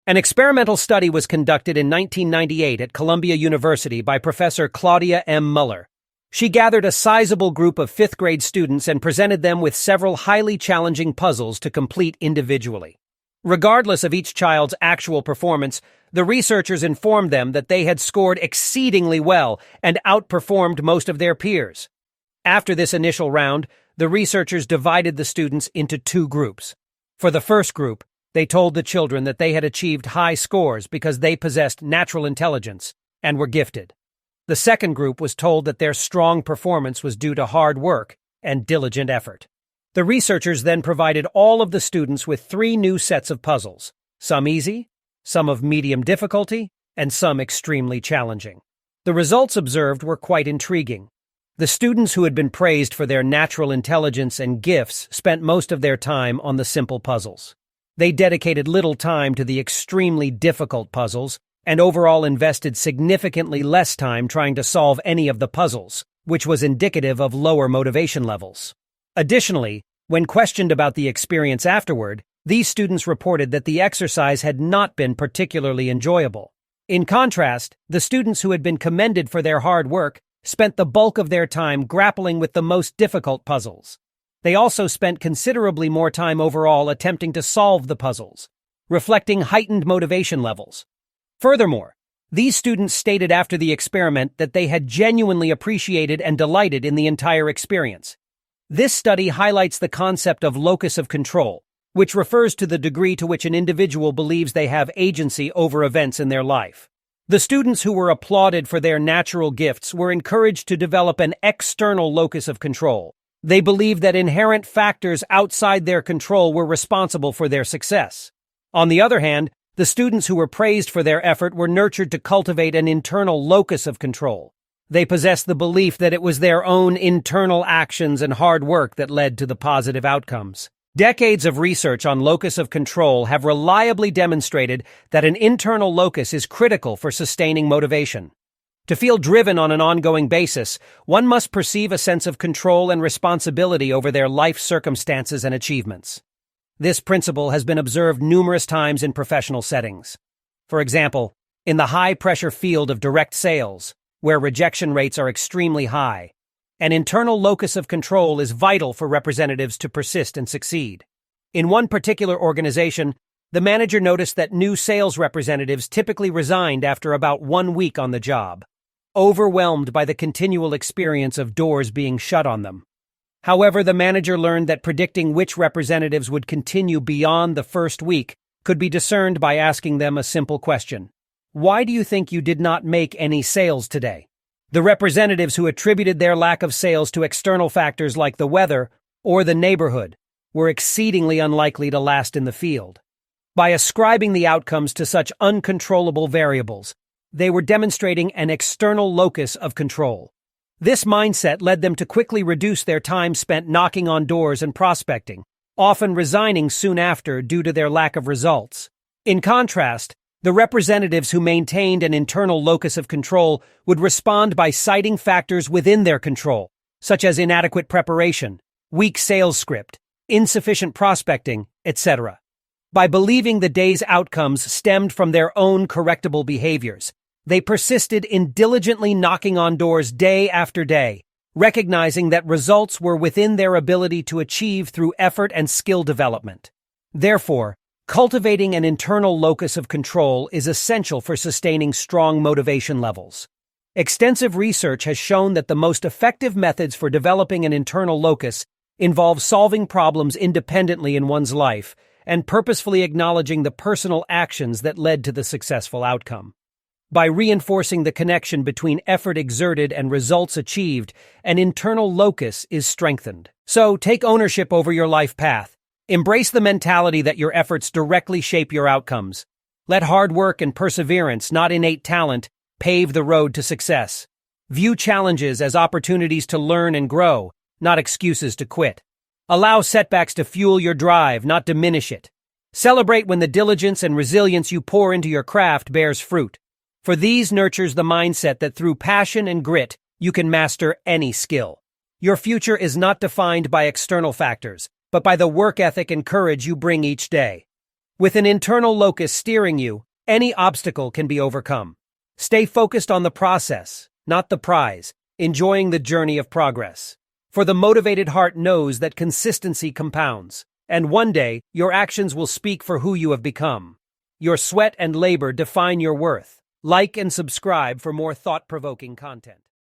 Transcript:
An experimental study was conducted in 1998 at Columbia University by Professor Claudia M. Muller. She gathered a sizable group of fifth-grade students and presented them with several highly challenging puzzles to complete individually. Regardless of each child's actual performance, the researchers informed them that they had scored exceedingly well and outperformed most of their peers. After this initial round, the researchers divided the students into two groups. For the first group, they told the children that they had achieved high scores because they possessed natural intelligence and were gifted. The second group was told that their strong performance was due to hard work and diligent effort. The researchers then provided all of the students with 3 new sets of puzzles, some easy, some of medium difficulty, and some extremely challenging. The results observed were quite intriguing. The students who had been praised for their natural intelligence and gifts spent most of their time on the simple puzzles. They dedicated little time to the extremely difficult puzzles and overall invested significantly less time trying to solve any of the puzzles, which was indicative of lower motivation levels. Additionally, when questioned about the experience afterward, these students reported that the exercise had not been particularly enjoyable. In contrast, the students who had been commended for their hard work spent the bulk of their time grappling with the most difficult puzzles. They also spent considerably more time overall attempting to solve the puzzles, reflecting heightened motivation levels. Furthermore, these students stated after the experiment that they had genuinely appreciated and delighted in the entire experience. This study highlights the concept of locus of control, which refers to the degree to which an individual believes they have agency over events in their life. The students who were applauded for their natural gifts were encouraged to develop an external locus of control. They believed that inherent factors outside their control were responsible for their success. On the other hand, the students who were praised for their effort were nurtured to cultivate an internal locus of control. They possessed the belief that it was their own internal actions and hard work that led to the positive outcomes. Decades of research on locus of control have reliably demonstrated that an internal locus is critical for sustaining motivation. To feel driven on an ongoing basis, one must perceive a sense of control and responsibility over their life circumstances and achievements. This principle has been observed numerous times in professional settings. For example, in the high-pressure field of direct sales, where rejection rates are extremely high, an internal locus of control is vital for representatives to persist and succeed. In one particular organization, the manager noticed that new sales representatives typically resigned after about 1 week on the job, overwhelmed by the continual experience of doors being shut on them. However, the manager learned that predicting which representatives would continue beyond the first week could be discerned by asking them a simple question. Why do you think you did not make any sales today? The representatives who attributed their lack of sales to external factors like the weather or the neighborhood were exceedingly unlikely to last in the field. By ascribing the outcomes to such uncontrollable variables, they were demonstrating an external locus of control. This mindset led them to quickly reduce their time spent knocking on doors and prospecting, often resigning soon after due to their lack of results. In contrast, the representatives who maintained an internal locus of control would respond by citing factors within their control, such as inadequate preparation, weak sales script, insufficient prospecting, etc. By believing the day's outcomes stemmed from their own correctable behaviors, they persisted in diligently knocking on doors day after day, recognizing that results were within their ability to achieve through effort and skill development. Therefore, cultivating an internal locus of control is essential for sustaining strong motivation levels. Extensive research has shown that the most effective methods for developing an internal locus involve solving problems independently in one's life and purposefully acknowledging the personal actions that led to the successful outcome. By reinforcing the connection between effort exerted and results achieved, an internal locus is strengthened. So, take ownership over your life path. Embrace the mentality that your efforts directly shape your outcomes. Let hard work and perseverance, not innate talent, pave the road to success. View challenges as opportunities to learn and grow, not excuses to quit. Allow setbacks to fuel your drive, not diminish it. Celebrate when the diligence and resilience you pour into your craft bears fruit. For these nurtures the mindset that through passion and grit, you can master any skill. Your future is not defined by external factors, but by the work ethic and courage you bring each day. With an internal locus steering you, any obstacle can be overcome. Stay focused on the process, not the prize, enjoying the journey of progress. For the motivated heart knows that consistency compounds, and one day your actions will speak for who you have become. Your sweat and labor define your worth. Like and subscribe for more thought-provoking content.